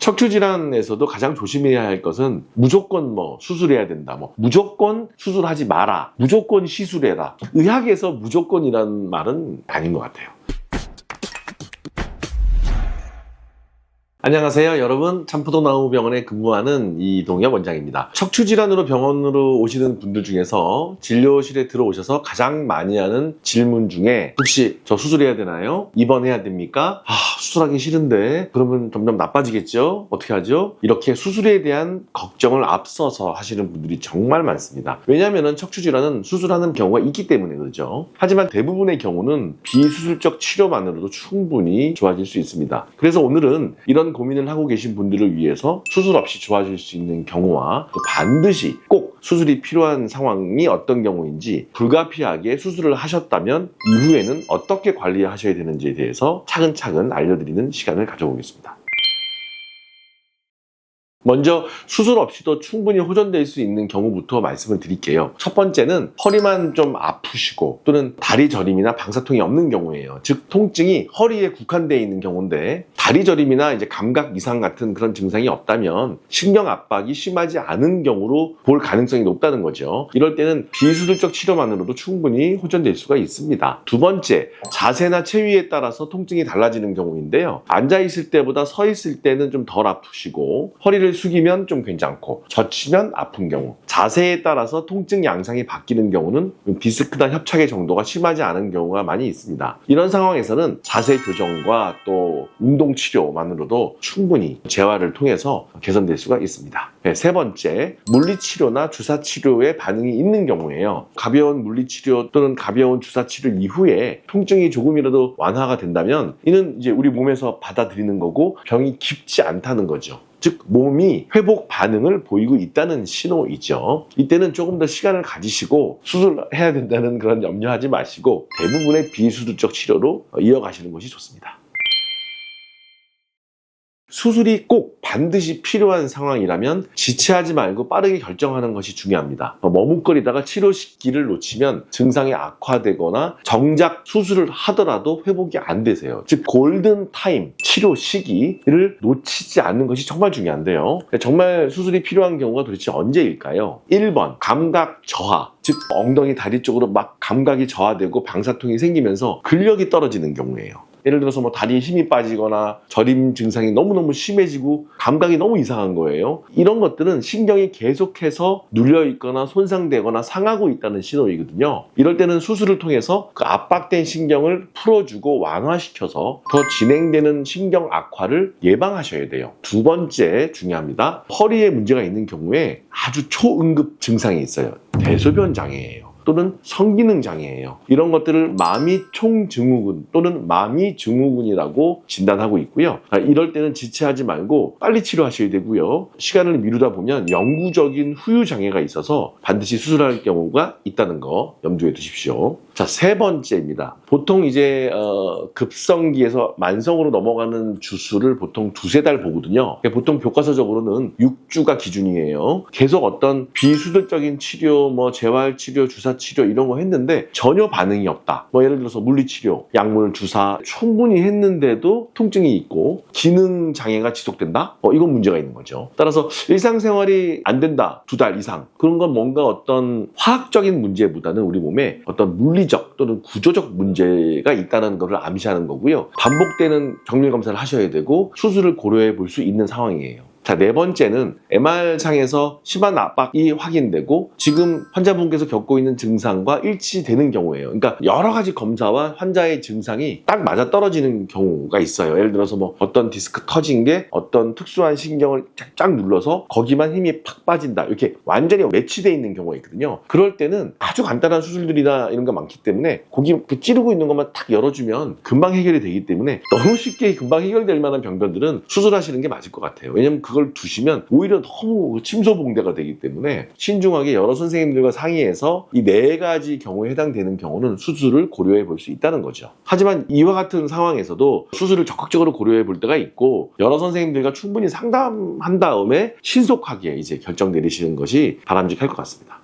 척추 질환에서도 가장 조심해야 할 것은 무조건 수술해야 된다, 무조건 수술하지 마라, 무조건 시술해라. 의학에서 무조건이라는 말은 아닌 것 같아요. 안녕하세요 여러분, 참포도나무병원에 근무하는 이동엽 원장입니다. 척추질환으로 병원으로 오시는 분들 중에서 진료실에 들어오셔서 가장 많이 하는 질문 중에 혹시 저 수술해야 되나요? 입원해야 됩니까? 수술하기 싫은데 그러면 점점 나빠지겠죠? 어떻게 하죠? 이렇게 수술에 대한 걱정을 앞서서 하시는 분들이 정말 많습니다. 왜냐하면 척추질환은 수술하는 경우가 있기 때문에 그렇죠. 하지만 대부분의 경우는 비수술적 치료만으로도 충분히 좋아질 수 있습니다. 그래서 오늘은 이런 고민을 하고 계신 분들을 위해서 수술 없이 좋아질 수 있는 경우와 또 반드시 꼭 수술이 필요한 상황이 어떤 경우인지, 불가피하게 수술을 하셨다면 이후에는 어떻게 관리하셔야 되는지에 대해서 차근차근 알려드리는 시간을 가져보겠습니다. 먼저 수술 없이도 충분히 호전될 수 있는 경우부터 말씀을 드릴게요. 첫 번째는 허리만 좀 아프시고 또는 다리 저림이나 방사통이 없는 경우예요. 즉 통증이 허리에 국한되어 있는 경우인데 다리 저림이나 이제 감각 이상 같은 그런 증상이 없다면 신경 압박이 심하지 않은 경우로 볼 가능성이 높다는 거죠. 이럴 때는 비수술적 치료만으로도 충분히 호전될 수가 있습니다. 두 번째, 자세나 체위에 따라서 통증이 달라지는 경우인데요. 앉아 있을 때보다 서 있을 때는 좀 덜 아프시고 허리를 숙이면 좀 괜찮고 젖히면 아픈 경우, 자세에 따라서 통증 양상이 바뀌는 경우는 디스크나 협착의 정도가 심하지 않은 경우가 많이 있습니다. 이런 상황에서는 자세 교정과 또 운동 치료만으로도 충분히 재활을 통해서 개선될 수가 있습니다. 세 번째, 물리치료나 주사치료에 반응이 있는 경우예요. 가벼운 물리치료 또는 가벼운 주사치료 이후에 통증이 조금이라도 완화가 된다면 이는 이제 우리 몸에서 받아들이는 거고 병이 깊지 않다는 거죠. 즉 몸이 회복 반응을 보이고 있다는 신호이죠. 이때는 조금 더 시간을 가지시고 수술해야 된다는 그런 염려하지 마시고 대부분의 비수술적 치료로 이어가시는 것이 좋습니다. 수술이 꼭 반드시 필요한 상황이라면 지체하지 말고 빠르게 결정하는 것이 중요합니다. 머뭇거리다가 치료 시기를 놓치면 증상이 악화되거나 정작 수술을 하더라도 회복이 안 되세요. 즉 골든 타임, 치료 시기를 놓치지 않는 것이 정말 중요한데요. 정말 수술이 필요한 경우가 도대체 언제일까요? 1번, 감각 저하. 즉 엉덩이 다리 쪽으로 막 감각이 저하되고 방사통이 생기면서 근력이 떨어지는 경우예요. 예를 들어서 다리에 힘이 빠지거나 저림 증상이 너무너무 심해지고 감각이 너무 이상한 거예요. 이런 것들은 신경이 계속해서 눌려있거나 손상되거나 상하고 있다는 신호이거든요. 이럴 때는 수술을 통해서 그 압박된 신경을 풀어주고 완화시켜서 더 진행되는 신경 악화를 예방하셔야 돼요. 두 번째 중요합니다. 허리에 문제가 있는 경우에 아주 초응급 증상이 있어요. 대소변 장애예요. 또는 성기능 장애예요. 이런 것들을 마미총증후군 또는 마미증후군이라고 진단하고 있고요. 이럴 때는 지체하지 말고 빨리 치료하셔야 되고요. 시간을 미루다 보면 영구적인 후유 장애가 있어서 반드시 수술할 경우가 있다는 거 염두에 두십시오. 자, 세 번째입니다. 보통 이제 급성기에서 만성으로 넘어가는 주수를 보통 2-3달 보거든요. 보통 교과서적으로는 6주가 기준이에요. 계속 어떤 비수술적인 치료, 재활치료, 주사치료 이런 거 했는데 전혀 반응이 없다. 예를 들어서 물리치료, 약물, 주사 충분히 했는데도 통증이 있고 기능 장애가 지속된다? 이건 문제가 있는 거죠. 따라서 일상생활이 안 된다. 2달 이상. 그런 건 뭔가 어떤 화학적인 문제보다는 우리 몸에 어떤 물리적 또는 구조적 문제가 있다는 것을 암시하는 거고요. 반복되는 정밀 검사를 하셔야 되고 수술을 고려해 볼 수 있는 상황이에요. 자, 네 번째는 MR상에서 심한 압박이 확인되고 지금 환자분께서 겪고 있는 증상과 일치되는 경우예요. 그러니까 여러 가지 검사와 환자의 증상이 딱 맞아떨어지는 경우가 있어요. 예를 들어서 어떤 디스크 터진 게 어떤 특수한 신경을 쫙 눌러서 거기만 힘이 팍 빠진다. 이렇게 완전히 매치되어 있는 경우가 있거든요. 그럴 때는 아주 간단한 수술들이나 이런 거 많기 때문에 거기 찌르고 있는 것만 탁 열어주면 금방 해결이 되기 때문에 너무 쉽게 금방 해결될 만한 병변들은 수술하시는 게 맞을 것 같아요. 왜냐면 그걸 두시면 오히려 너무 침소봉대가 되기 때문에 신중하게 여러 선생님들과 상의해서 이 4가지 경우에 해당되는 경우는 수술을 고려해 볼 수 있다는 거죠. 하지만 이와 같은 상황에서도 수술을 적극적으로 고려해 볼 때가 있고 여러 선생님들과 충분히 상담한 다음에 신속하게 이제 결정 내리시는 것이 바람직할 것 같습니다.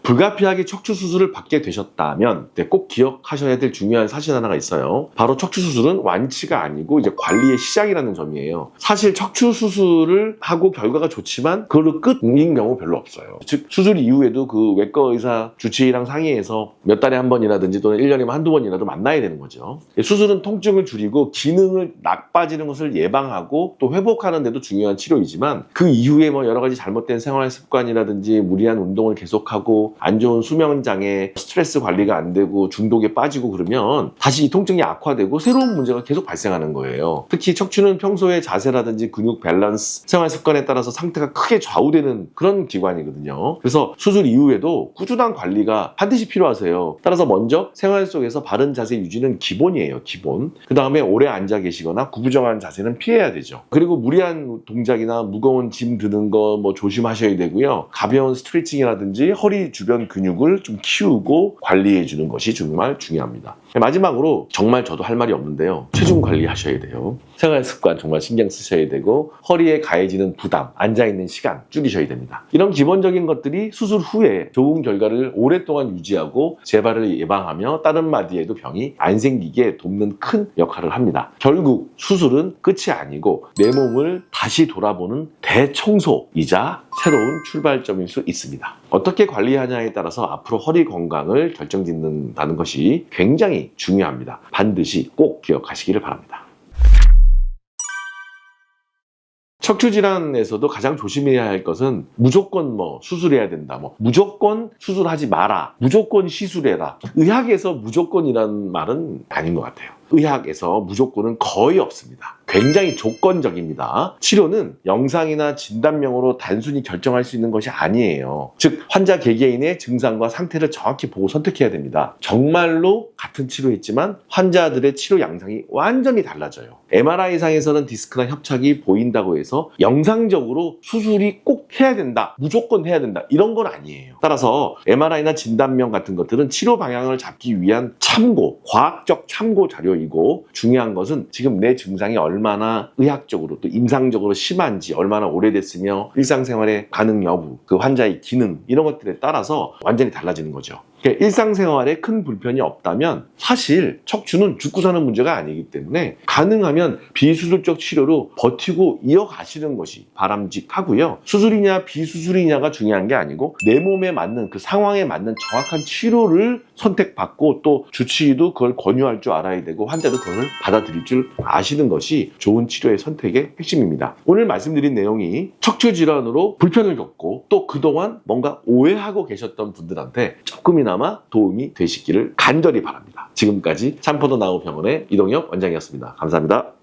불가피하게 척추 수술을 받게 되셨다면 꼭 기억하셔야 될 중요한 사실 하나가 있어요. 바로 척추 수술은 완치가 아니고 이제 관리의 시작이라는 점이에요. 사실 척추 수술을 하고 결과가 좋지만 그걸로 끝인 경우 별로 없어요. 즉 수술 이후에도 그 외과 의사 주치의랑 상의해서 몇 달에 한 번이라든지 또는 1년이면 한두 번이라도 만나야 되는 거죠. 수술은 통증을 줄이고 기능을 나빠지는 것을 예방하고 또 회복하는 데도 중요한 치료이지만 그 이후에 뭐 여러 가지 잘못된 생활 습관이라든지 무리한 운동을 계속하고 안 좋은 수면 장애, 스트레스 관리가 안 되고 중독에 빠지고 그러면 다시 이 통증이 악화되고 새로운 문제가 계속 발생하는 거예요. 특히 척추는 평소에 자세라든지 근육 밸런스, 생활 습관에 따라서 상태가 크게 좌우되는 그런 기관이거든요. 그래서 수술 이후에도 꾸준한 관리가 반드시 필요하세요. 따라서 먼저 생활 속에서 바른 자세 유지는 기본이에요. 기본. 그 다음에 오래 앉아 계시거나 구부정한 자세는 피해야 되죠. 그리고 무리한 동작이나 무거운 짐 드는 거 뭐 조심하셔야 되고요. 가벼운 스트레칭이라든지 허리 주변 근육을 좀 키우고 관리해 주는 것이 정말 중요합니다. 마지막으로 정말 저도 할 말이 없는데요. 체중 관리하셔야 돼요. 생활 습관 정말 신경 쓰셔야 되고 허리에 가해지는 부담, 앉아있는 시간 줄이셔야 됩니다. 이런 기본적인 것들이 수술 후에 좋은 결과를 오랫동안 유지하고 재발을 예방하며 다른 마디에도 병이 안 생기게 돕는 큰 역할을 합니다. 결국 수술은 끝이 아니고 내 몸을 다시 돌아보는 대청소이자 새로운 출발점일 수 있습니다. 어떻게 관리하냐에 따라서 앞으로 허리 건강을 결정짓는다는 것이 굉장히 중요합니다. 반드시 꼭 기억하시기를 바랍니다. 척추질환에서도 가장 조심해야 할 것은 무조건 수술해야 된다, 무조건 수술하지 마라, 무조건 시술해라. 의학에서 무조건이라는 말은 아닌 것 같아요. 의학에서 무조건은 거의 없습니다. 굉장히 조건적입니다. 치료는 영상이나 진단명으로 단순히 결정할 수 있는 것이 아니에요. 즉 환자 개개인의 증상과 상태를 정확히 보고 선택해야 됩니다. 정말로 같은 치료했지만 환자들의 치료 양상이 완전히 달라져요. MRI상에서는 디스크나 협착이 보인다고 해서 영상적으로 수술이 꼭 해야 된다, 무조건 해야 된다, 이런 건 아니에요. 따라서 MRI나 진단명 같은 것들은 치료 방향을 잡기 위한 참고, 과학적 참고 자료이고 중요한 것은 지금 내 증상이 얼마나 의학적으로 또 임상적으로 심한지, 얼마나 오래됐으며 일상생활의 가능 여부, 그 환자의 기능 이런 것들에 따라서 완전히 달라지는 거죠. 일상생활에 큰 불편이 없다면 사실 척추는 죽고 사는 문제가 아니기 때문에 가능하면 비수술적 치료로 버티고 이어가시는 것이 바람직하고요. 수술이냐 비수술이냐가 중요한 게 아니고 내 몸에 맞는 그 상황에 맞는 정확한 치료를 선택받고 또 주치의도 그걸 권유할 줄 알아야 되고 환자도 그걸 받아들일 줄 아시는 것이 좋은 치료의 선택의 핵심입니다. 오늘 말씀드린 내용이 척추 질환으로 불편을 겪고 또 그동안 뭔가 오해하고 계셨던 분들한테 조금이나마 도움이 되시기를 간절히 바랍니다. 지금까지 참포도 나우 병원의 이동엽 원장이었습니다. 감사합니다.